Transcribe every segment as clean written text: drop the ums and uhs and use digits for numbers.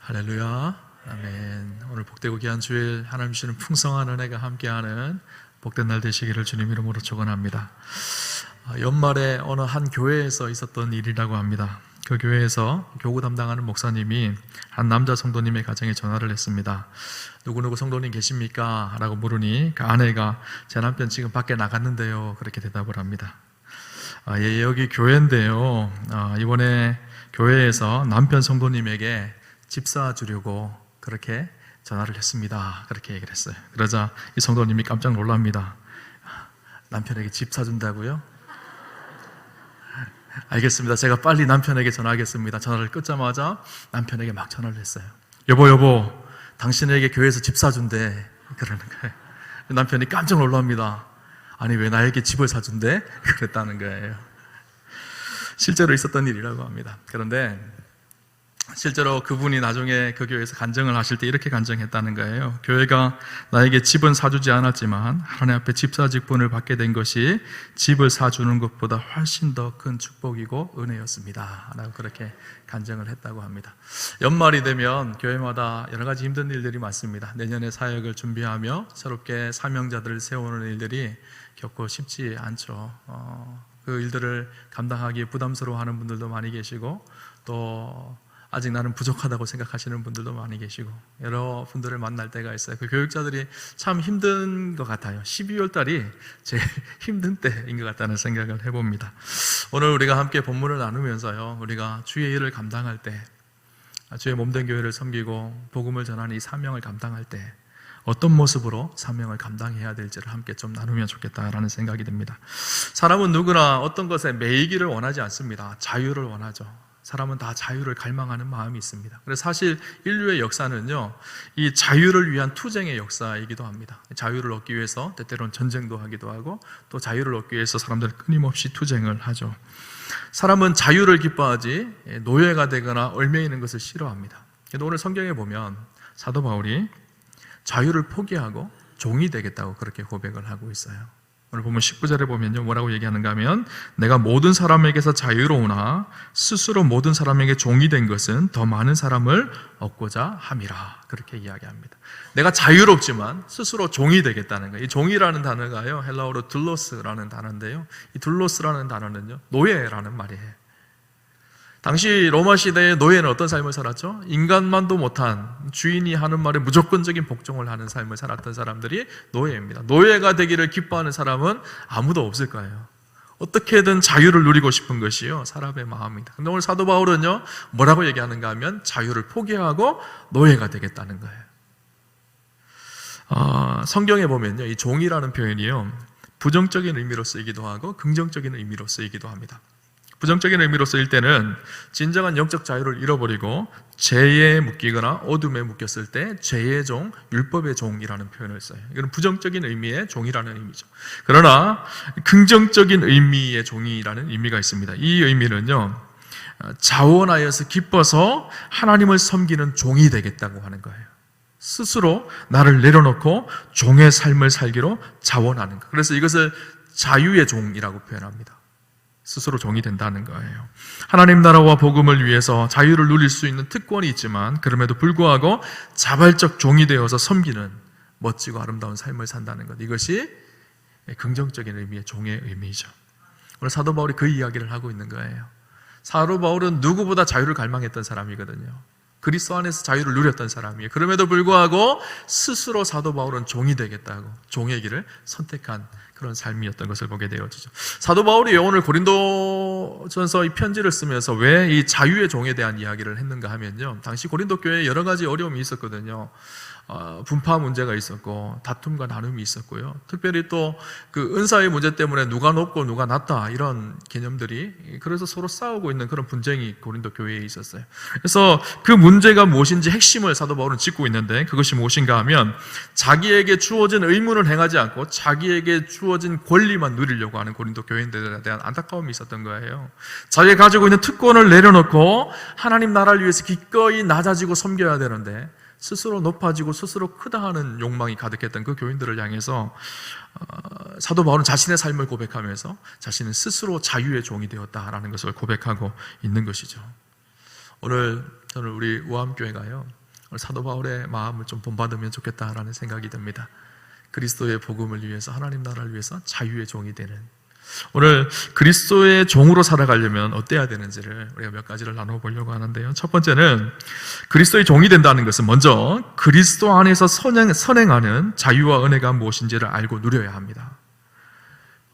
할렐루야, 아멘. 오늘 복되고 귀한 주일, 하나님 주시는 풍성한 은혜가 함께하는 복된 날 되시기를 주님 이름으로 축원합니다. 연말에 어느 한 교회에서 있었던 일이라고 합니다. 그 교회에서 교구 담당하는 목사님이 한 남자 성도님의 가정에 전화를 했습니다. 누구누구 성도님 계십니까? 라고 물으니 그 아내가 제 남편 지금 밖에 나갔는데요, 그렇게 대답을 합니다. 예, 여기 교회인데요, 이번에 교회에서 남편 성도님에게 집 사주려고 그렇게 전화를 했습니다, 그렇게 얘기를 했어요. 그러자 이 성도님이 깜짝 놀랍니다. 남편에게 집 사준다고요? 알겠습니다. 제가 빨리 남편에게 전화하겠습니다. 전화를 끊자마자 남편에게 막 전화를 했어요. 여보, 당신에게 교회에서 집 사준대, 그러는 거예요. 남편이 깜짝 놀랍니다. 아니, 왜 나에게 집을 사준대? 그랬다는 거예요. 실제로 있었던 일이라고 합니다. 그런데 실제로 그분이 나중에 그 교회에서 간증을 하실 때 이렇게 간증했다는 거예요. 교회가 나에게 집은 사주지 않았지만 하나님 앞에 집사 직분을 받게 된 것이 집을 사주는 것보다 훨씬 더 큰 축복이고 은혜였습니다 라고 그렇게 간증을 했다고 합니다. 연말이 되면 교회마다 여러 가지 힘든 일들이 많습니다. 내년에 사역을 준비하며 새롭게 사명자들을 세우는 일들이 겪고 쉽지 않죠. 그 일들을 감당하기에 부담스러워하는 분들도 많이 계시고, 또 아직 나는 부족하다고 생각하시는 분들도 많이 계시고, 여러 분들을 만날 때가 있어요. 그 교육자들이 참 힘든 것 같아요. 12월 달이 제일 힘든 때인 것 같다는 생각을 해봅니다. 오늘 우리가 함께 본문을 나누면서요, 우리가 주의 일을 감당할 때, 주의 몸된 교회를 섬기고 복음을 전하는 이 사명을 감당할 때 어떤 모습으로 사명을 감당해야 될지를 함께 좀 나누면 좋겠다라는 생각이 듭니다. 사람은 누구나 어떤 것에 매이기를 원하지 않습니다. 자유를 원하죠. 사람은 다 자유를 갈망하는 마음이 있습니다. 그래서 사실 인류의 역사는요, 이 자유를 위한 투쟁의 역사이기도 합니다. 자유를 얻기 위해서 때때로는 전쟁도 하기도 하고, 또 자유를 얻기 위해서 사람들은 끊임없이 투쟁을 하죠. 사람은 자유를 기뻐하지 노예가 되거나 얽매이는 것을 싫어합니다. 오늘 성경에 보면 사도 바울이 자유를 포기하고 종이 되겠다고 그렇게 고백을 하고 있어요. 오늘 보면 19절에 보면요, 뭐라고 얘기하는가 하면, 내가 모든 사람에게서 자유로우나 스스로 모든 사람에게 종이 된 것은 더 많은 사람을 얻고자 함이라, 그렇게 이야기합니다. 내가 자유롭지만 스스로 종이 되겠다는 거예요. 이 종이라는 단어가요, 헬라어로 둘로스라는 단어인데요, 이 둘로스라는 단어는요, 노예라는 말이에요. 당시 로마 시대의 노예는 어떤 삶을 살았죠? 인간만도 못한, 주인이 하는 말에 무조건적인 복종을 하는 삶을 살았던 사람들이 노예입니다. 노예가 되기를 기뻐하는 사람은 아무도 없을 거예요. 어떻게든 자유를 누리고 싶은 것이요, 사람의 마음입니다. 근데 오늘 사도 바울은요, 뭐라고 얘기하는가 하면 자유를 포기하고 노예가 되겠다는 거예요. 성경에 보면요, 이 종이라는 표현이요, 부정적인 의미로 쓰이기도 하고 긍정적인 의미로 쓰이기도 합니다. 부정적인 의미로 쓰일 때는 진정한 영적 자유를 잃어버리고 죄에 묶이거나 어둠에 묶였을 때 죄의 종, 율법의 종이라는 표현을 써요. 이건 부정적인 의미의 종이라는 의미죠. 그러나 긍정적인 의미의 종이라는 의미가 있습니다. 이 의미는요, 자원하여서 기뻐서 하나님을 섬기는 종이 되겠다고 하는 거예요. 스스로 나를 내려놓고 종의 삶을 살기로 자원하는 것. 그래서 이것을 자유의 종이라고 표현합니다. 스스로 종이 된다는 거예요. 하나님 나라와 복음을 위해서 자유를 누릴 수 있는 특권이 있지만 그럼에도 불구하고 자발적 종이 되어서 섬기는 멋지고 아름다운 삶을 산다는 것, 이것이 긍정적인 의미의 종의 의미이죠. 오늘 사도 바울이 그 이야기를 하고 있는 거예요. 사도 바울은 누구보다 자유를 갈망했던 사람이거든요. 그리스도 안에서 자유를 누렸던 사람이에요. 그럼에도 불구하고 스스로 사도 바울은 종이 되겠다고 종의 길을 선택한 그런 삶이었던 것을 보게 되어지죠. 사도 바울이 오늘 고린도전서 이 편지를 쓰면서 왜 이 자유의 종에 대한 이야기를 했는가 하면요, 당시 고린도 교회에 여러 가지 어려움이 있었거든요. 분파 문제가 있었고 다툼과 나눔이 있었고요. 특별히 또 그 은사의 문제 때문에 누가 높고 누가 낮다, 이런 개념들이, 그래서 서로 싸우고 있는 그런 분쟁이 고린도 교회에 있었어요. 그래서 그 문제가 무엇인지 핵심을 사도 바울은 짚고 있는데, 그것이 무엇인가 하면 자기에게 주어진 의무를 행하지 않고 자기에게 주어진 권리만 누리려고 하는 고린도 교인들에 대한 안타까움이 있었던 거예요. 자기가 가지고 있는 특권을 내려놓고 하나님 나라를 위해서 기꺼이 낮아지고 섬겨야 되는데 스스로 높아지고 스스로 크다 하는 욕망이 가득했던 그 교인들을 향해서 사도 바울은 자신의 삶을 고백하면서 자신은 스스로 자유의 종이 되었다라는 것을 고백하고 있는 것이죠. 오늘 저는 우리 우암교회가요, 사도 바울의 마음을 좀 본받으면 좋겠다라는 생각이 듭니다. 그리스도의 복음을 위해서, 하나님 나라를 위해서 자유의 종이 되는, 오늘 그리스도의 종으로 살아가려면 어때야 되는지를 우리가 몇 가지를 나눠보려고 하는데요. 첫 번째는 그리스도의 종이 된다는 것은 먼저 그리스도 안에서 선행하는 자유와 은혜가 무엇인지를 알고 누려야 합니다.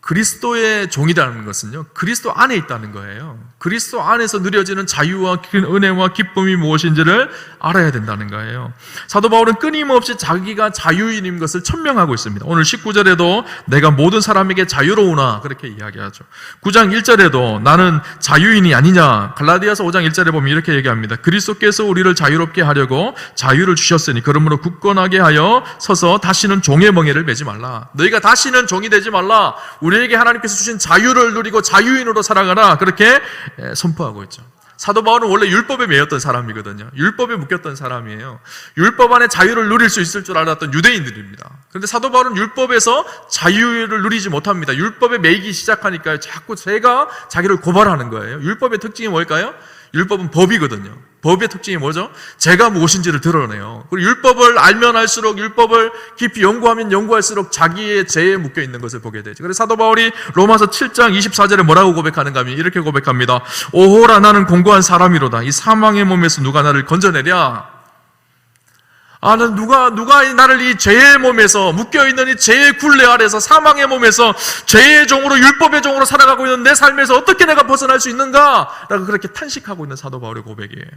그리스도의 종이라는 것은요, 그리스도 안에 있다는 거예요. 그리스도 안에서 누려지는 자유와 은혜와 기쁨이 무엇인지를 알아야 된다는 거예요. 사도 바울은 끊임없이 자기가 자유인인 것을 천명하고 있습니다. 오늘 19절에도 내가 모든 사람에게 자유로우나 그렇게 이야기하죠. 9장 1절에도 나는 자유인이 아니냐, 갈라디아서 5장 1절에 보면 이렇게 얘기합니다. 그리스도께서 우리를 자유롭게 하려고 자유를 주셨으니 그러므로 굳건하게 하여 서서 다시는 종의 멍에를 매지 말라. 너희가 다시는 종이 되지 말라. 우리에게 하나님께서 주신 자유를 누리고 자유인으로 살아가라, 그렇게 선포하고 있죠. 사도 바울은 원래 율법에 매였던 사람이거든요. 율법에 묶였던 사람이에요. 율법 안에 자유를 누릴 수 있을 줄 알았던 유대인들입니다. 그런데 사도 바울은 율법에서 자유를 누리지 못합니다. 율법에 매이기 시작하니까 자꾸 죄가 자기를 고발하는 거예요. 율법의 특징이 뭘까요? 율법은 법이거든요. 법의 특징이 뭐죠? 죄가 무엇인지를 드러내요. 그리고 율법을 알면 알수록, 율법을 깊이 연구하면 연구할수록 자기의 죄에 묶여 있는 것을 보게 되죠. 그래서 사도 바울이 로마서 7장 24절에 뭐라고 고백하는가 하면 이렇게 고백합니다. 오호라, 나는 공고한 사람이로다. 이 사망의 몸에서 누가 나를 건져내랴. 누가 나를 이 죄의 몸에서, 묶여있는 이 죄의 굴레 아래서, 사망의 몸에서 죄의 종으로, 율법의 종으로 살아가고 있는 내 삶에서 어떻게 내가 벗어날 수 있는가? 라고 그렇게 탄식하고 있는 사도 바울의 고백이에요.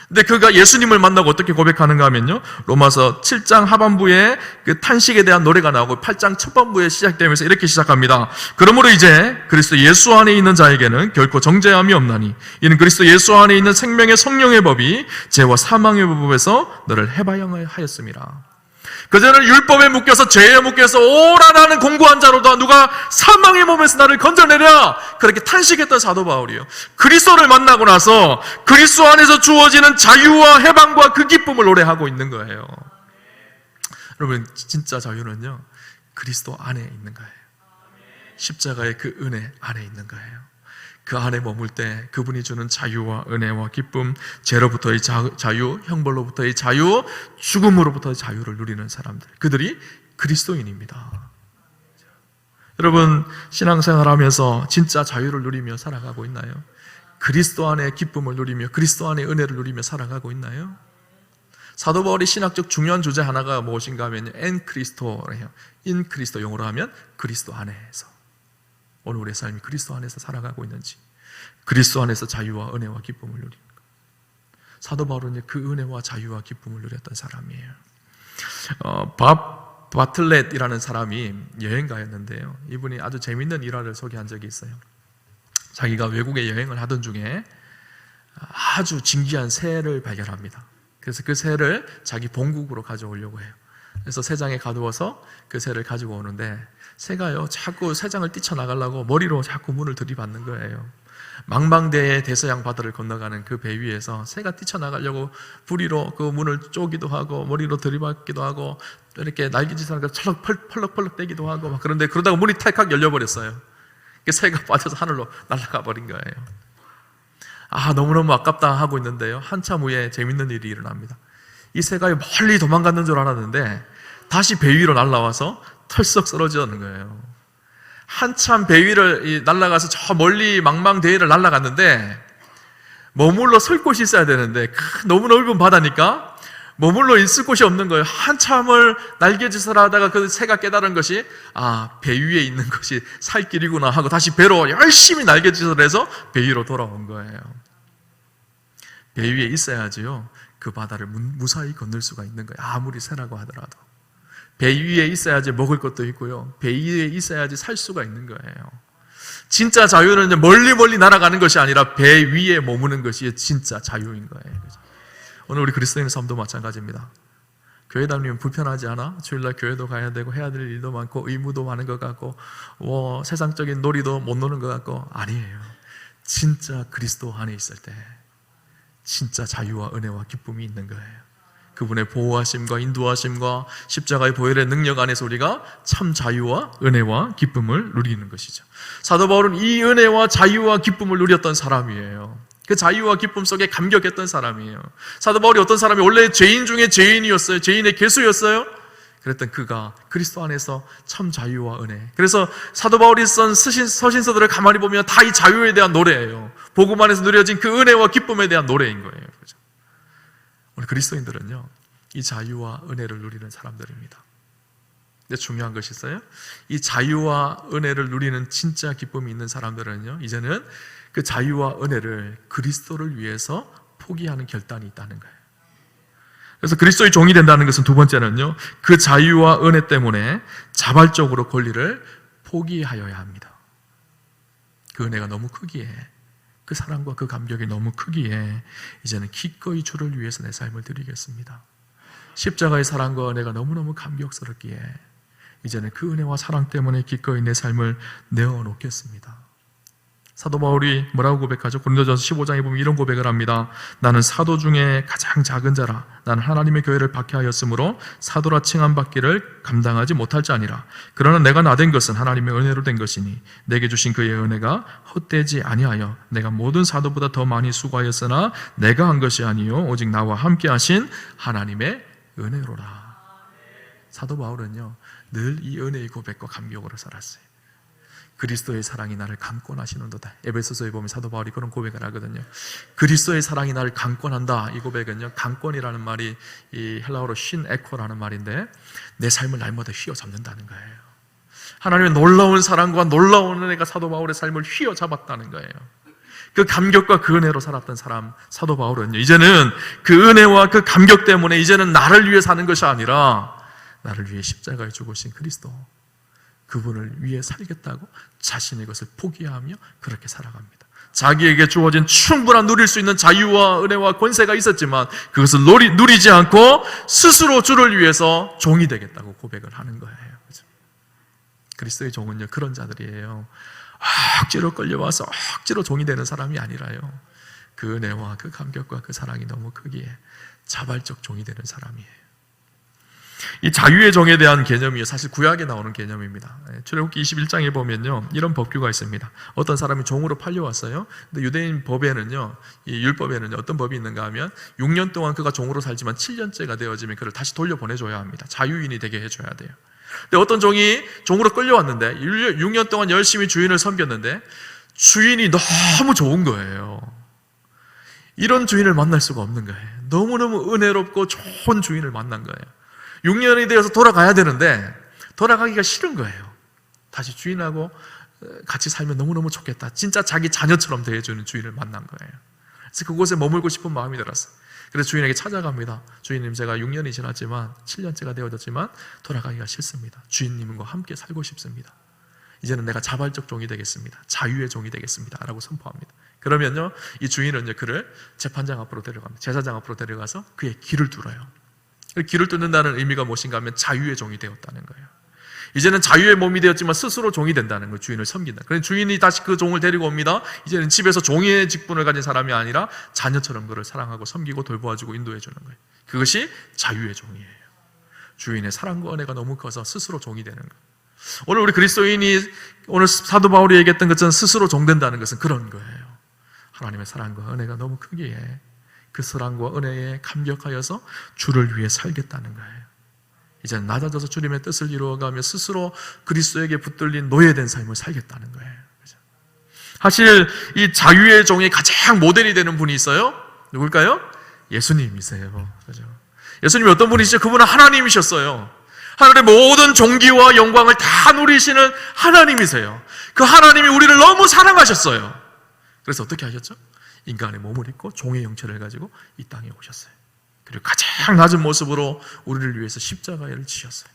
근데 그가 예수님을 만나고 어떻게 고백하는가 하면요, 로마서 7장 하반부에 그 탄식에 대한 노래가 나오고 8장 첫반부에 시작되면서 이렇게 시작합니다. 그러므로 이제 그리스도 예수 안에 있는 자에게는 결코 정죄함이 없나니 이는 그리스도 예수 안에 있는 생명의 성령의 법이 죄와 사망의 법에서 너를 해방하였음이라. 그전에는 율법에 묶여서, 죄에 묶여서 오라 나는 공고한 자로다, 누가 사망의 몸에서 나를 건져내랴, 그렇게 탄식했던 사도 바울이요, 그리스도를 만나고 나서 그리스도 안에서 주어지는 자유와 해방과 그 기쁨을 노래하고 있는 거예요. 여러분, 진짜 자유는요, 그리스도 안에 있는 거예요. 십자가의 그 은혜 안에 있는 거예요. 그 안에 머물 때 그분이 주는 자유와 은혜와 기쁨, 죄로부터의 자유, 형벌로부터의 자유, 죽음으로부터의 자유를 누리는 사람들, 그들이 그리스도인입니다. 여러분, 신앙생활하면서 진짜 자유를 누리며 살아가고 있나요? 그리스도 안에 기쁨을 누리며 그리스도 안에 은혜를 누리며 살아가고 있나요? 사도 바울의 신학적 중요한 주제 하나가 무엇인가 하면요, 엔 크리스토래요. 인 크리스토, 영어로 하면 그리스도 안에서. 오늘 우리의 삶이 그리스도 안에서 살아가고 있는지, 그리스도 안에서 자유와 은혜와 기쁨을 누리는 것. 사도 바울은 그 은혜와 자유와 기쁨을 누렸던 사람이에요. 밥 바틀렛이라는 사람이 여행가였는데요, 이분이 아주 재밌는 일화를 소개한 적이 있어요. 자기가 외국에 여행을 하던 중에 아주 진귀한 새를 발견합니다. 그래서 그 새를 자기 본국으로 가져오려고 해요. 그래서 새장에 가두어서 그 새를 가지고 오는데, 새가요 자꾸 새장을 뛰쳐나가려고 머리로 자꾸 문을 들이받는 거예요. 망망대해 대서양 바다를 건너가는 그 배 위에서 새가 뛰쳐나가려고 부리로 그 문을 쪼기도 하고 머리로 들이받기도 하고 이렇게 날개짓을 하니까 펄럭펄럭 떼기도 하고 막, 그런데 그러다가 문이 탈칵 열려버렸어요. 그 새가 빠져서 하늘로 날아가 버린 거예요. 너무너무 아깝다 하고 있는데요, 한참 후에 재밌는 일이 일어납니다. 이 새가 멀리 도망갔는 줄 알았는데 다시 배 위로 날아와서 털썩 쓰러지는 거예요. 한참 배 위를 날아가서 저 멀리 망망대해를 날아갔는데 머물러 설 곳이 있어야 되는데 너무 넓은 바다니까 머물러 있을 곳이 없는 거예요. 한참을 날개짓을 하다가 그 새가 깨달은 것이, 배 위에 있는 것이 살 길이구나 하고 다시 배로 열심히 날개짓을 해서 배 위로 돌아온 거예요. 배 위에 있어야지요, 그 바다를 무사히 건널 수가 있는 거예요. 아무리 새라고 하더라도. 배 위에 있어야지 먹을 것도 있고요, 배 위에 있어야지 살 수가 있는 거예요. 진짜 자유는 멀리 날아가는 것이 아니라 배 위에 머무는 것이 진짜 자유인 거예요. 오늘 우리 그리스도인의 삶도 마찬가지입니다. 교회 다니면 불편하지 않아? 주일날 교회도 가야 되고 해야 될 일도 많고 의무도 많은 것 같고 세상적인 놀이도 못 노는 것 같고, 아니에요. 진짜 그리스도 안에 있을 때 진짜 자유와 은혜와 기쁨이 있는 거예요. 그분의 보호하심과 인도하심과 십자가의 보혈의 능력 안에서 우리가 참 자유와 은혜와 기쁨을 누리는 것이죠. 사도 바울은 이 은혜와 자유와 기쁨을 누렸던 사람이에요. 그 자유와 기쁨 속에 감격했던 사람이에요. 사도 바울이 어떤 사람이 원래 죄인 중에 죄인이었어요. 죄인의 괴수였어요. 그랬던 그가 그리스도 안에서 참 자유와 은혜. 그래서 사도 바울이 쓴 서신서들을 가만히 보면 다 이 자유에 대한 노래예요. 복음 안에서 누려진 그 은혜와 기쁨에 대한 노래인 거예요. 그렇죠? 오늘 그리스도인들은요, 이 자유와 은혜를 누리는 사람들입니다. 근데 중요한 것이 있어요. 이 자유와 은혜를 누리는 진짜 기쁨이 있는 사람들은요, 이제는 그 자유와 은혜를 그리스도를 위해서 포기하는 결단이 있다는 거예요. 그래서 그리스도의 종이 된다는 것은 두 번째는요, 그 자유와 은혜 때문에 자발적으로 권리를 포기하여야 합니다. 그 은혜가 너무 크기에, 그 사랑과 그 감격이 너무 크기에 이제는 기꺼이 주를 위해서 내 삶을 드리겠습니다. 십자가의 사랑과 은혜가 너무너무 감격스럽기에 이제는 그 은혜와 사랑 때문에 기꺼이 내 삶을 내어놓겠습니다. 사도 바울이 뭐라고 고백하죠? 고린도전서 15장에 보면 이런 고백을 합니다. 나는 사도 중에 가장 작은 자라. 나는 하나님의 교회를 박해하였으므로 사도라 칭함받기를 감당하지 못할 자니라. 그러나 내가 나된 것은 하나님의 은혜로 된 것이니 내게 주신 그의 은혜가 헛되지 아니하여 내가 모든 사도보다 더 많이 수고하였으나 내가 한 것이 아니요 오직 나와 함께 하신 하나님의 은혜로라. 사도 바울은요, 늘 이 은혜의 고백과 감격으로 살았어요. 그리스도의 사랑이 나를 강권하시는도다. 에베소서에 보면 사도 바울이 그런 고백을 하거든요. 그리스도의 사랑이 나를 강권한다. 이 고백은요, 강권이라는 말이 이 헬라어로 신 에코라는 말인데 내 삶을 날마다 휘어잡는다는 거예요. 하나님의 놀라운 사랑과 놀라운 은혜가 사도 바울의 삶을 휘어잡았다는 거예요. 그 감격과 그 은혜로 살았던 사람 사도 바울은요, 이제는 그 은혜와 그 감격 때문에 이제는 나를 위해 사는 것이 아니라 나를 위해 십자가에 죽으신 그리스도, 그분을 위해 살겠다고 자신의 것을 포기하며 그렇게 살아갑니다. 자기에게 주어진 충분한 누릴 수 있는 자유와 은혜와 권세가 있었지만 그것을 누리지 않고 스스로 주를 위해서 종이 되겠다고 고백을 하는 거예요. 그렇죠? 그리스도의 종은요, 그런 자들이에요. 억지로 끌려와서 억지로 종이 되는 사람이 아니라요, 그 은혜와 그 감격과 그 사랑이 너무 크기에 자발적 종이 되는 사람이에요. 이 자유의 종에 대한 개념이 사실 구약에 나오는 개념입니다. 출애굽기 21장에 보면요, 이런 법규가 있습니다. 어떤 사람이 종으로 팔려왔어요. 근데 유대인 법에는요, 이 율법에는 어떤 법이 있는가 하면 6년 동안 그가 종으로 살지만 7년째가 되어지면 그를 다시 돌려보내줘야 합니다. 자유인이 되게 해줘야 돼요. 근데 어떤 종이 종으로 끌려왔는데 6년 동안 열심히 주인을 섬겼는데 주인이 너무 좋은 거예요. 이런 주인을 만날 수가 없는 거예요. 너무너무 은혜롭고 좋은 주인을 만난 거예요. 6년이 되어서 돌아가야 되는데 돌아가기가 싫은 거예요. 다시 주인하고 같이 살면 너무너무 좋겠다. 진짜 자기 자녀처럼 대해주는 주인을 만난 거예요. 그래서 그곳에 머물고 싶은 마음이 들었어요. 그래서 주인에게 찾아갑니다. 주인님, 제가 6년이 지났지만 7년째가 되어졌지만 돌아가기가 싫습니다. 주인님과 함께 살고 싶습니다. 이제는 내가 자발적 종이 되겠습니다. 자유의 종이 되겠습니다. 라고 선포합니다. 그러면요, 이 주인은요, 그를 재판장 앞으로 데려갑니다. 제사장 앞으로 데려가서 그의 길을 뚫어요. 길을 뚫는다는 의미가 무엇인가 하면 자유의 종이 되었다는 거예요. 이제는 자유의 몸이 되었지만 스스로 종이 된다는 거예요. 주인을 섬긴다. 그래서 주인이 다시 그 종을 데리고 옵니다. 이제는 집에서 종의 직분을 가진 사람이 아니라 자녀처럼 그를 사랑하고 섬기고 돌보아주고 인도해 주는 거예요. 그것이 자유의 종이에요. 주인의 사랑과 은혜가 너무 커서 스스로 종이 되는 거예요. 오늘 우리 그리스도인이 오늘 사도 바울이 얘기했던 것처럼 스스로 종된다는 것은 그런 거예요. 하나님의 사랑과 은혜가 너무 크기에 그 사랑과 은혜에 감격하여서 주를 위해 살겠다는 거예요. 이제 낮아져서 주님의 뜻을 이루어가며 스스로 그리스도에게 붙들린 노예된 삶을 살겠다는 거예요. 사실 이 자유의 종의 가장 모델이 되는 분이 있어요. 누굴까요? 예수님이세요. 그죠? 예수님이 어떤 분이시죠? 그분은 하나님이셨어요. 하늘의 모든 존귀와 영광을 다 누리시는 하나님이세요. 그 하나님이 우리를 너무 사랑하셨어요. 그래서 어떻게 하셨죠? 인간의 몸을 입고 종의 형체를 가지고 이 땅에 오셨어요. 그리고 가장 낮은 모습으로 우리를 위해서 십자가를 지셨어요.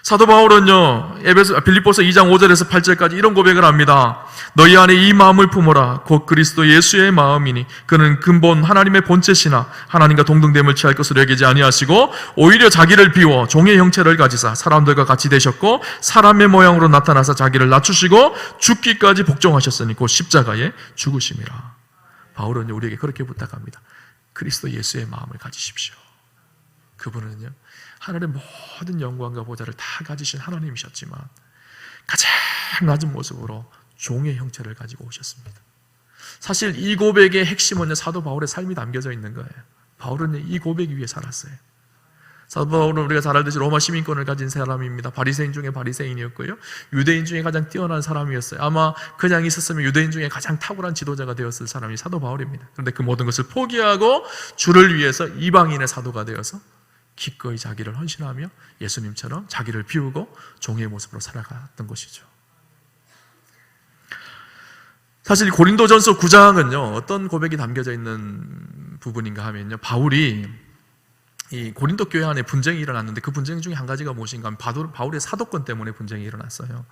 사도 바울은요, 빌립보서 2장 5절에서 8절까지 이런 고백을 합니다. 너희 안에 이 마음을 품어라. 곧 그리스도 예수의 마음이니 그는 근본 하나님의 본체시나 하나님과 동등됨을 취할 것으로 여기지 아니하시고 오히려 자기를 비워 종의 형체를 가지사 사람들과 같이 되셨고 사람의 모양으로 나타나사 자기를 낮추시고 죽기까지 복종하셨으니 곧 십자가에 죽으심이라. 바울은 우리에게 그렇게 부탁합니다. 그리스도 예수의 마음을 가지십시오. 그분은요, 하늘의 모든 영광과 보좌를 다 가지신 하나님이셨지만 가장 낮은 모습으로 종의 형체를 가지고 오셨습니다. 사실 이 고백의 핵심은 사도 바울의 삶이 담겨져 있는 거예요. 바울은 이 고백 위에 살았어요. 사도 바울은 우리가 잘 알듯이 로마 시민권을 가진 사람입니다. 바리새인 중에 바리새인이었고요, 유대인 중에 가장 뛰어난 사람이었어요. 아마 그냥 있었으면 유대인 중에 가장 탁월한 지도자가 되었을 사람이 사도 바울입니다. 그런데 그 모든 것을 포기하고 주를 위해서 이방인의 사도가 되어서 기꺼이 자기를 헌신하며 예수님처럼 자기를 비우고 종의 모습으로 살아갔던 것이죠. 사실 고린도전서 9장은요 어떤 고백이 담겨져 있는 부분인가 하면요, 바울이 이 고린도 교회 안에 분쟁이 일어났는데 그 분쟁 중에 한 가지가 무엇인가 하면 바울의 사도권 때문에 분쟁이 일어났어요.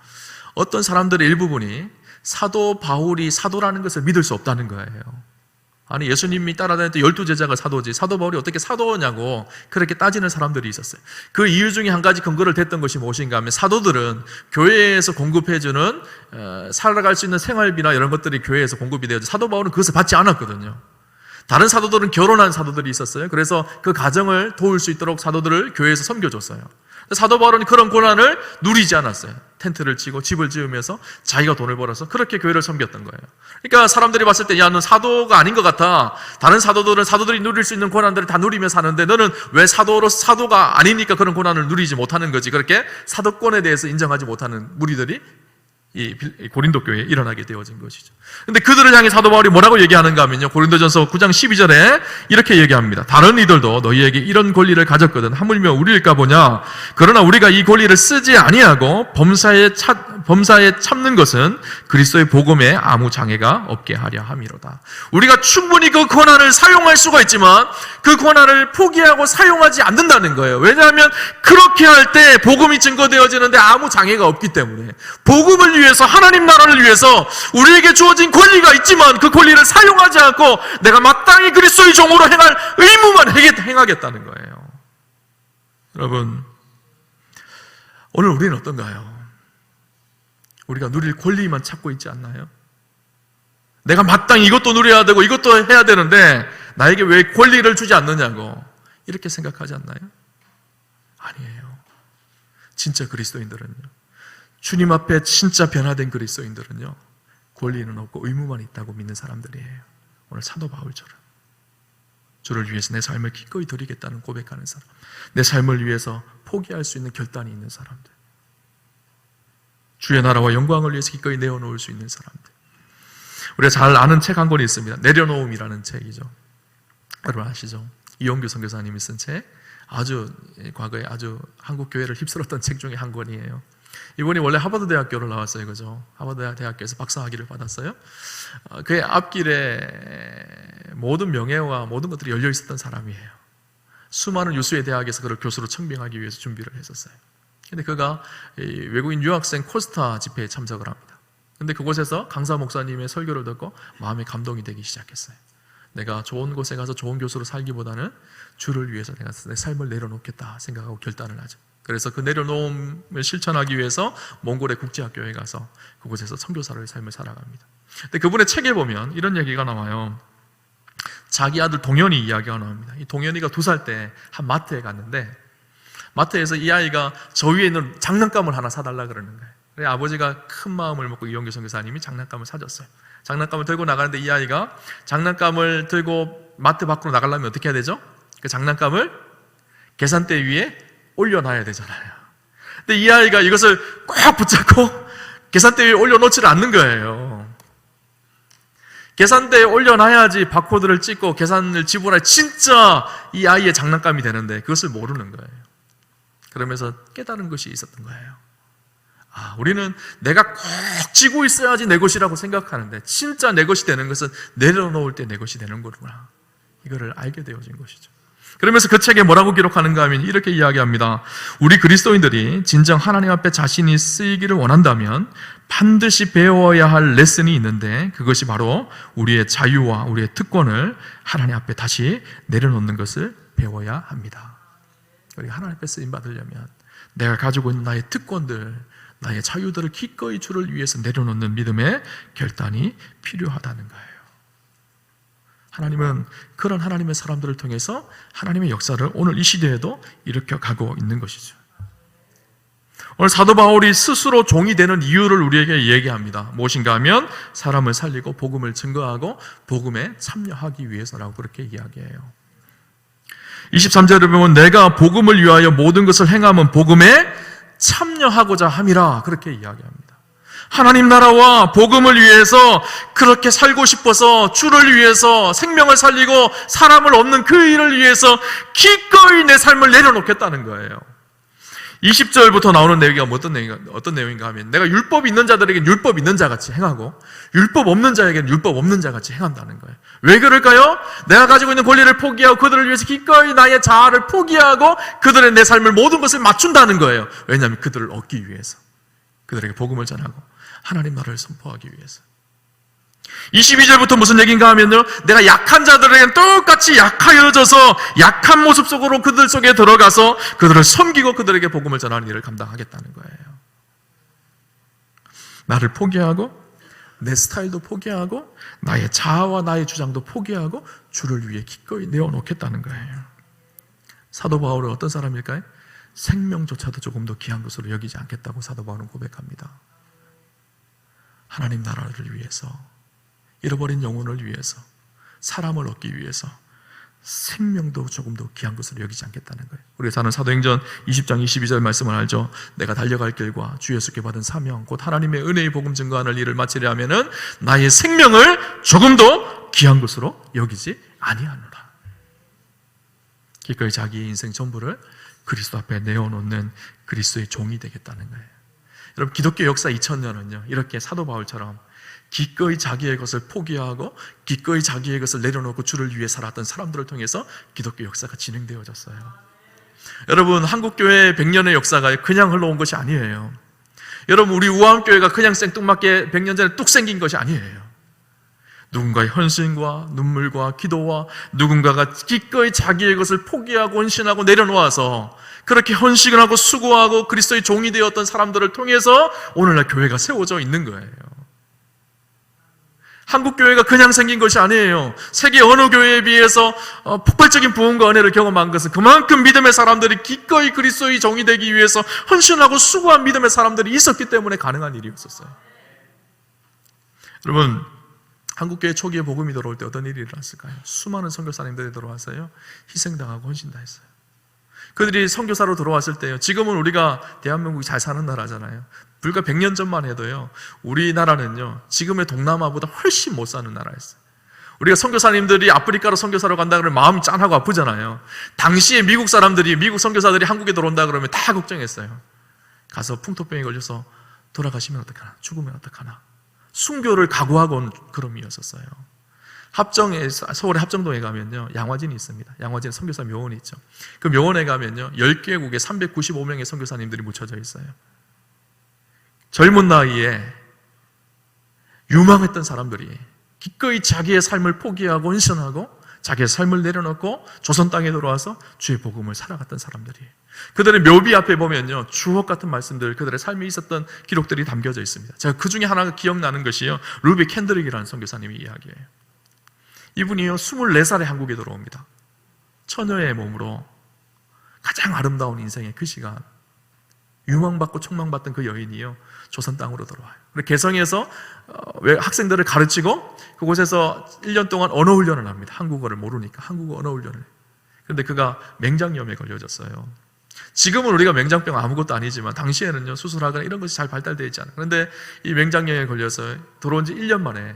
어떤 사람들의 일부분이 사도 바울이 사도라는 것을 믿을 수 없다는 거예요. 아니, 예수님이 따라다녔던 12제자가 사도지 사도 바울이 어떻게 사도냐고 그렇게 따지는 사람들이 있었어요. 그 이유 중에 한 가지 근거를 댔던 것이 무엇인가 하면, 사도들은 교회에서 공급해주는 살아갈 수 있는 생활비나 이런 것들이 교회에서 공급이 되어서 사도 바울은 그것을 받지 않았거든요. 다른 사도들은 결혼한 사도들이 있었어요. 그래서 그 가정을 도울 수 있도록 사도들을 교회에서 섬겨줬어요. 사도 바울은 그런 고난을 누리지 않았어요. 텐트를 치고 집을 지으면서 자기가 돈을 벌어서 그렇게 교회를 섬겼던 거예요. 그러니까 사람들이 봤을 때, 야, 너 사도가 아닌 것 같아. 다른 사도들은 사도들이 누릴 수 있는 고난들을 다 누리며 사는데 너는 왜 사도가 아니니까 그런 고난을 누리지 못하는 거지. 그렇게 사도권에 대해서 인정하지 못하는 무리들이 이 고린도 교회에 일어나게 되어진 것이죠. 근데 그들을 향해 사도 바울이 뭐라고 얘기하는가 하면요, 고린도전서 9장 12절에 이렇게 얘기합니다. 다른 이들도 너희에게 이런 권리를 가졌거든 하물며 우리일까 보냐. 그러나 우리가 이 권리를 쓰지 아니하고 범사에 참는 것은 그리스도의 복음에 아무 장애가 없게 하려 함이로다. 우리가 충분히 그 권한을 사용할 수가 있지만 그 권한을 포기하고 사용하지 않는다는 거예요. 왜냐하면 그렇게 할 때 복음이 증거되어지는데 아무 장애가 없기 때문에, 복음을 위해서, 하나님 나라를 위해서 우리에게 주어진 권리가 있지만 그 권리를 사용하지 않고 내가 마땅히 그리스도의 종으로 행할 의무만 행하겠다는 거예요. 여러분, 오늘 우리는 어떤가요? 우리가 누릴 권리만 찾고 있지 않나요? 내가 마땅히 이것도 누려야 되고 이것도 해야 되는데 나에게 왜 권리를 주지 않느냐고 이렇게 생각하지 않나요? 아니에요. 진짜 그리스도인들은요, 주님 앞에 진짜 변화된 그리스도인들은요, 권리는 없고 의무만 있다고 믿는 사람들이에요. 오늘 사도 바울처럼 주를 위해서 내 삶을 기꺼이 드리겠다는 고백하는 사람, 내 삶을 위해서 포기할 수 있는 결단이 있는 사람들, 주의 나라와 영광을 위해서 기꺼이 내어놓을 수 있는 사람들. 우리가 잘 아는 책 한 권이 있습니다. 내려놓음이라는 책이죠. 여러분 아시죠? 이용규 선교사님이 쓴 책, 아주 과거에 아주 한국 교회를 휩쓸었던 책 중에 한 권이에요. 이분이 원래 하버드 대학교를 나왔어요. 그죠? 하버드 대학교에서 박사학위를 받았어요. 그의 앞길에 모든 명예와 모든 것들이 열려 있었던 사람이에요. 수많은 유수의 대학에서 그를 교수로 청빙하기 위해서 준비를 했었어요. 근데 그가 외국인 유학생 코스타 집회에 참석을 합니다. 근데 그곳에서 강사 목사님의 설교를 듣고 마음에 감동이 되기 시작했어요. 내가 좋은 곳에 가서 좋은 교수로 살기보다는 주를 위해서 내가 내 삶을 내려놓겠다 생각하고 결단을 하죠. 그래서 그 내려놓음을 실천하기 위해서 몽골의 국제학교에 가서 그곳에서 선교사로의 삶을 살아갑니다. 근데 그분의 책에 보면 이런 얘기가 나와요. 자기 아들 동현이 이야기가 나옵니다. 이 동현이가 2살 때 한 마트에 갔는데, 마트에서 이 아이가 저 위에 있는 장난감을 하나 사달라 그러는 거예요. 그래서 아버지가 큰 마음을 먹고 이용규 선교사님이 장난감을 사줬어요. 장난감을 들고 나가는데 이 아이가 장난감을 들고 마트 밖으로 나가려면 어떻게 해야 되죠? 그 장난감을 계산대 위에 올려놔야 되잖아요. 근데 이 아이가 이것을 꽉 붙잡고 계산대 위에 올려놓지를 않는 거예요. 계산대에 올려놔야지 바코드를 찍고 계산을 지불할 진짜 이 아이의 장난감이 되는데 그것을 모르는 거예요. 그러면서 깨달은 것이 있었던 거예요. 아, 우리는 내가 꼭 쥐고 있어야지 내 것이라고 생각하는데 진짜 내 것이 되는 것은 내려놓을 때 내 것이 되는 거구나. 이거를 알게 되어진 것이죠. 그러면서 그 책에 뭐라고 기록하는가 하면 이렇게 이야기합니다. 우리 그리스도인들이 진정 하나님 앞에 자신이 쓰이기를 원한다면 반드시 배워야 할 레슨이 있는데, 그것이 바로 우리의 자유와 우리의 특권을 하나님 앞에 다시 내려놓는 것을 배워야 합니다. 우리가 하나님 앞에 쓰임 받으려면 내가 가지고 있는 나의 특권들, 나의 자유들을 기꺼이 주를 위해서 내려놓는 믿음의 결단이 필요하다는 거예요. 하나님은 그런 하나님의 사람들을 통해서 하나님의 역사를 오늘 이 시대에도 일으켜 가고 있는 것이죠. 오늘 사도 바울이 스스로 종이 되는 이유를 우리에게 얘기합니다. 무엇인가 하면 사람을 살리고 복음을 증거하고 복음에 참여하기 위해서라고 그렇게 이야기해요. 23절에 보면 내가 복음을 위하여 모든 것을 행함은 복음에 참여하고자 함이라 그렇게 이야기합니다. 하나님 나라와 복음을 위해서 그렇게 살고 싶어서 주를 위해서 생명을 살리고 사람을 얻는 그 일을 위해서 기꺼이 내 삶을 내려놓겠다는 거예요. 20절부터 나오는 내용이 어떤 내용인가 하면 내가 율법 있는 자들에게는 율법 있는 자같이 행하고 율법 없는 자에게는 율법 없는 자같이 행한다는 거예요. 왜 그럴까요? 내가 가지고 있는 권리를 포기하고 그들을 위해서 기꺼이 나의 자아를 포기하고 그들의 내 삶을 모든 것을 맞춘다는 거예요. 왜냐하면 그들을 얻기 위해서, 그들에게 복음을 전하고 하나님 나라를 선포하기 위해서. 22절부터 무슨 얘기인가 하면요, 내가 약한 자들에게는 똑같이 약하여져서 약한 모습 속으로 그들 속에 들어가서 그들을 섬기고 그들에게 복음을 전하는 일을 감당하겠다는 거예요. 나를 포기하고 내 스타일도 포기하고 나의 자아와 나의 주장도 포기하고 주를 위해 기꺼이 내어놓겠다는 거예요. 사도 바울은 어떤 사람일까요? 생명조차도 조금 더 귀한 것으로 여기지 않겠다고 사도 바울은 고백합니다. 하나님 나라를 위해서, 잃어버린 영혼을 위해서, 사람을 얻기 위해서 생명도 조금 더 귀한 것으로 여기지 않겠다는 거예요. 우리가 사는 사도행전 20장 22절 말씀을 알죠. 내가 달려갈 길과 주 예수께 받은 사명 곧 하나님의 은혜의 복음 증거하는 일을 마치려 하면은 나의 생명을 조금 더 귀한 것으로 여기지 아니하노라. 기꺼이 자기의 인생 전부를 그리스도 앞에 내어놓는 그리스도의 종이 되겠다는 거예요. 여러분, 기독교 역사 2000년은요 이렇게 사도 바울처럼 기꺼이 자기의 것을 포기하고 기꺼이 자기의 것을 내려놓고 주를 위해 살았던 사람들을 통해서 기독교 역사가 진행되어졌어요. 여러분, 한국교회의 100년의 역사가 그냥 흘러온 것이 아니에요. 여러분, 우리 우암교회가 그냥 생뚱맞게 100년 전에 뚝 생긴 것이 아니에요. 누군가의 헌신과 눈물과 기도와 누군가가 기꺼이 자기의 것을 포기하고 헌신하고 내려놓아서 그렇게 헌신을 하고 수고하고 그리스도의 종이 되었던 사람들을 통해서 오늘날 교회가 세워져 있는 거예요. 한국교회가 그냥 생긴 것이 아니에요. 세계 어느 교회에 비해서 폭발적인 부흥과 은혜를 경험한 것은 그만큼 믿음의 사람들이 기꺼이 그리스도의 종이 되기 위해서 헌신하고 수고한 믿음의 사람들이 있었기 때문에 가능한 일이었었어요. 여러분, 한국교회 초기에 복음이 들어올 때 어떤 일이 일어났을까요? 수많은 선교사님들이 들어와서요 희생당하고 헌신다했어요. 그들이 선교사로 들어왔을 때요, 지금은 우리가 대한민국이 잘 사는 나라잖아요. 불과 100년 전만 해도요 우리나라는요 지금의 동남아보다 훨씬 못 사는 나라였어요. 우리가 선교사님들이 아프리카로 선교사로 간다 그러면 마음이 짠하고 아프잖아요. 당시에 미국 선교사들이 한국에 들어온다 그러면 다 걱정했어요. 가서 풍토병에 걸려서 돌아가시면 어떡하나, 죽으면 어떡하나, 순교를 각오하고 온 그럼이었었어요. 서울의 합정동에 가면요 양화진이 있습니다. 양화진 선교사 묘원이 있죠. 그 묘원에 가면요 10개국에 395명의 선교사님들이 묻혀져 있어요. 젊은 나이에 유망했던 사람들이 기꺼이 자기의 삶을 포기하고 헌신하고 자기의 삶을 내려놓고 조선 땅에 들어와서 주의 복음을 살아갔던 사람들이, 그들의 묘비 앞에 보면요 주옥 같은 말씀들, 그들의 삶에 있었던 기록들이 담겨져 있습니다. 제가 그 중에 하나가 기억나는 것이요 루비 캔드릭이라는 선교사님의 이야기예요. 이분이요 24살에 한국에 들어옵니다. 처녀의 몸으로 가장 아름다운 인생의 그 시간, 유망받고 촉망받던 그 여인이요 조선 땅으로 들어와요. 그리고 개성에서 학생들을 가르치고 그곳에서 1년 동안 언어 훈련을 합니다. 한국어를 모르니까 한국어 언어 훈련을. 그런데 그가 맹장염에 걸려졌어요. 지금은 우리가 맹장병 아무것도 아니지만 당시에는요 수술하거나 이런 것이 잘 발달되어 있지 않아요. 그런데 이 맹장염에 걸려서 들어온 지 1년 만에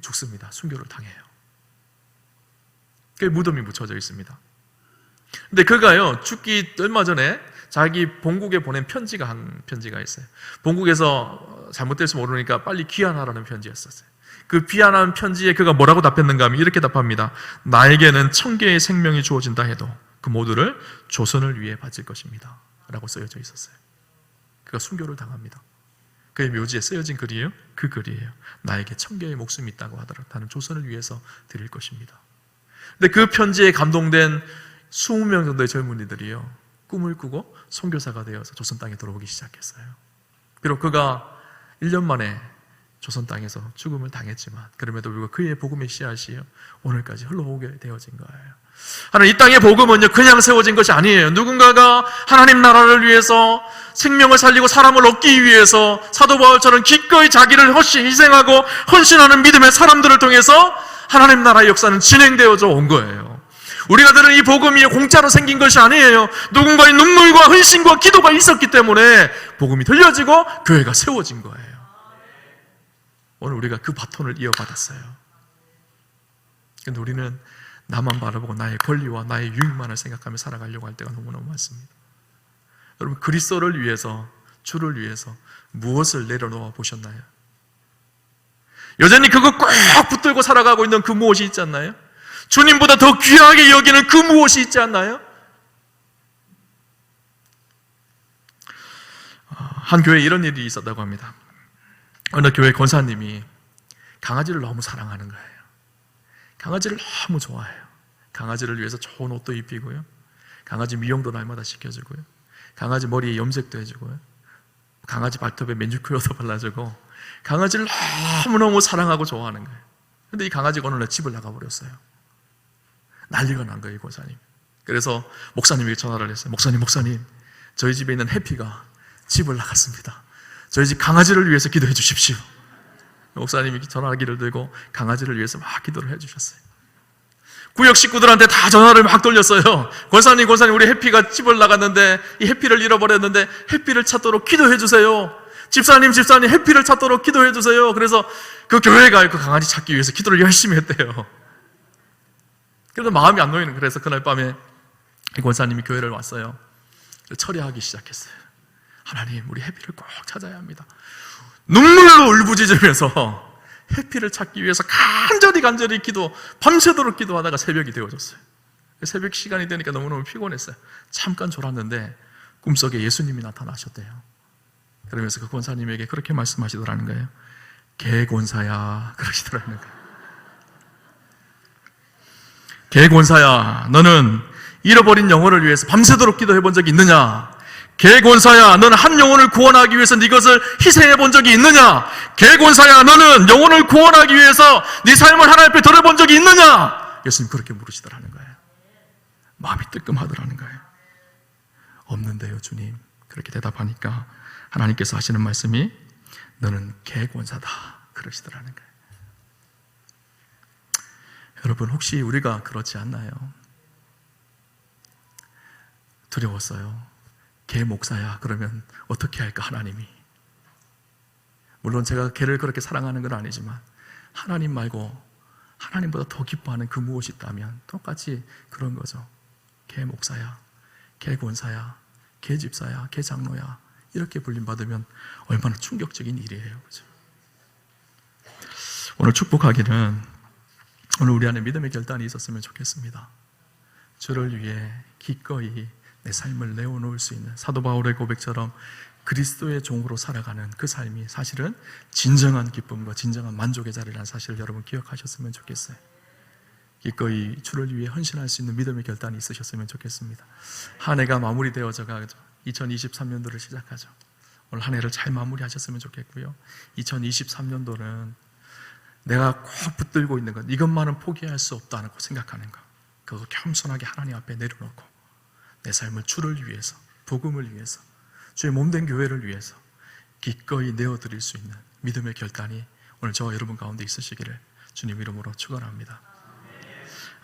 죽습니다. 순교를 당해요. 그 무덤이 묻혀져 있습니다. 근데 그가요 죽기 얼마 전에 자기 본국에 보낸 편지가 있어요. 본국에서 잘못될지 모르니까 빨리 귀환하라는 편지였었어요. 그 귀환한 편지에 그가 뭐라고 답했는가 하면 이렇게 답합니다. 나에게는 1000개의 생명이 주어진다 해도 그 모두를 조선을 위해 바칠 것입니다 라고 쓰여져 있었어요. 그가 순교를 당합니다. 그의 묘지에 쓰여진 글이에요. 그 글이에요. 나에게 1000개의 목숨이 있다고 하더라도 나는 조선을 위해서 드릴 것입니다. 근데 그 편지에 감동된 20명 정도의 젊은이들이요 꿈을 꾸고 선교사가 되어서 조선 땅에 들어오기 시작했어요. 비록 그가 1년 만에 조선 땅에서 죽음을 당했지만 그럼에도 불구하고 그의 복음의 씨앗이 오늘까지 흘러오게 되어진 거예요. 하나님, 이 땅의 복음은요 그냥 세워진 것이 아니에요. 누군가가 하나님 나라를 위해서 생명을 살리고 사람을 얻기 위해서 사도 바울처럼 기꺼이 자기를 희생하고 헌신하는 믿음의 사람들을 통해서 하나님 나라의 역사는 진행되어져 온 거예요. 우리가 들은 이 복음이 공짜로 생긴 것이 아니에요. 누군가의 눈물과 헌신과 기도가 있었기 때문에 복음이 들려지고 교회가 세워진 거예요. 오늘 우리가 그 바톤을 이어받았어요. 근데 우리는 나만 바라보고 나의 권리와 나의 유익만을 생각하며 살아가려고 할 때가 너무너무 많습니다. 여러분, 그리스도를 위해서, 주를 위해서 무엇을 내려놓아 보셨나요? 여전히 그거 꼭 붙들고 살아가고 있는 그 무엇이 있지 않나요? 주님보다 더 귀하게 여기는 그 무엇이 있지 않나요? 한 교회에 이런 일이 있었다고 합니다. 어느 교회 권사님이 강아지를 너무 사랑하는 거예요. 강아지를 너무 좋아해요. 강아지를 위해서 좋은 옷도 입히고요, 강아지 미용도 날마다 시켜주고요, 강아지 머리에 염색도 해주고요, 강아지 발톱에 매니큐어도 발라주고, 강아지를 너무너무 사랑하고 좋아하는 거예요. 근데 이 강아지가 어느 날 집을 나가버렸어요. 난리가 난 거예요, 권사님. 그래서 목사님에게 전화를 했어요. 목사님, 저희 집에 있는 해피가 집을 나갔습니다. 저희 집 강아지를 위해서 기도해 주십시오. 목사님이 전화기를 들고 강아지를 위해서 막 기도를 해주셨어요. 구역 식구들한테 다 전화를 막 돌렸어요. 권사님, 우리 해피가 집을 나갔는데 이 해피를 잃어버렸는데 해피를 찾도록 기도해 주세요. 집사님, 해피를 찾도록 기도해 주세요. 그래서 그 교회가 그 강아지 찾기 위해서 기도를 열심히 했대요. 그래도 마음이 안 놓이는, 그래서 그날 밤에 이 권사님이 교회를 왔어요. 철야하기 시작했어요. 하나님, 우리 해피를 꼭 찾아야 합니다. 눈물로 울부짖으면서 해피를 찾기 위해서 간절히 밤새도록 기도하다가 새벽이 되어졌어요. 새벽 시간이 되니까 너무너무 피곤했어요. 잠깐 졸았는데 꿈속에 예수님이 나타나셨대요. 그러면서 그 권사님에게 그렇게 말씀하시더라는 거예요. 개권사야, 그러시더라는 거예요. 개권사야, 너는 잃어버린 영혼을 위해서 밤새도록 기도해 본 적이 있느냐? 개권사야, 너는 한 영혼을 구원하기 위해서 네 것을 희생해 본 적이 있느냐? 개권사야, 너는 영혼을 구원하기 위해서 네 삶을 하나님 앞에 드려본 적이 있느냐? 예수님 그렇게 물으시더라는 거예요. 마음이 뜨끔하더라는 거예요. 없는데요, 주님. 그렇게 대답하니까 하나님께서 하시는 말씀이 너는 개권사다, 그러시더라는 거예요. 여러분, 혹시 우리가 그렇지 않나요? 두려웠어요. 개 목사야, 그러면 어떻게 할까, 하나님이? 물론 제가 개를 그렇게 사랑하는 건 아니지만 하나님 말고 하나님보다 더 기뻐하는 그 무엇이 있다면 똑같이 그런 거죠. 개 목사야, 개 권사야, 개 집사야, 개 장로야, 이렇게 불림받으면 얼마나 충격적인 일이에요, 그죠? 오늘 축복하기는 오늘 우리 안에 믿음의 결단이 있었으면 좋겠습니다. 주를 위해 기꺼이 내 삶을 내어놓을 수 있는 사도 바울의 고백처럼 그리스도의 종으로 살아가는 그 삶이 사실은 진정한 기쁨과 진정한 만족의 자리라는 사실을 여러분 기억하셨으면 좋겠어요. 기꺼이 주를 위해 헌신할 수 있는 믿음의 결단이 있으셨으면 좋겠습니다. 한 해가 마무리되어져 가죠. 2023년도를 시작하죠. 오늘 한 해를 잘 마무리하셨으면 좋겠고요. 2023년도는 내가 꼭 붙들고 있는 것, 이것만은 포기할 수 없다고 생각하는 것, 그거 겸손하게 하나님 앞에 내려놓고 내 삶을 주를 위해서, 복음을 위해서, 주의 몸된 교회를 위해서 기꺼이 내어드릴 수 있는 믿음의 결단이 오늘 저와 여러분 가운데 있으시기를 주님 이름으로 축원합니다.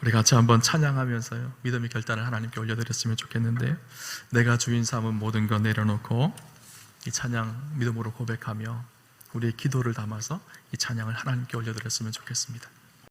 우리 같이 한번 찬양하면서요, 믿음의 결단을 하나님께 올려드렸으면 좋겠는데, 내가 주인 삼은 모든 것 내려놓고 이 찬양 믿음으로 고백하며 우리의 기도를 담아서 이 찬양을 하나님께 올려드렸으면 좋겠습니다.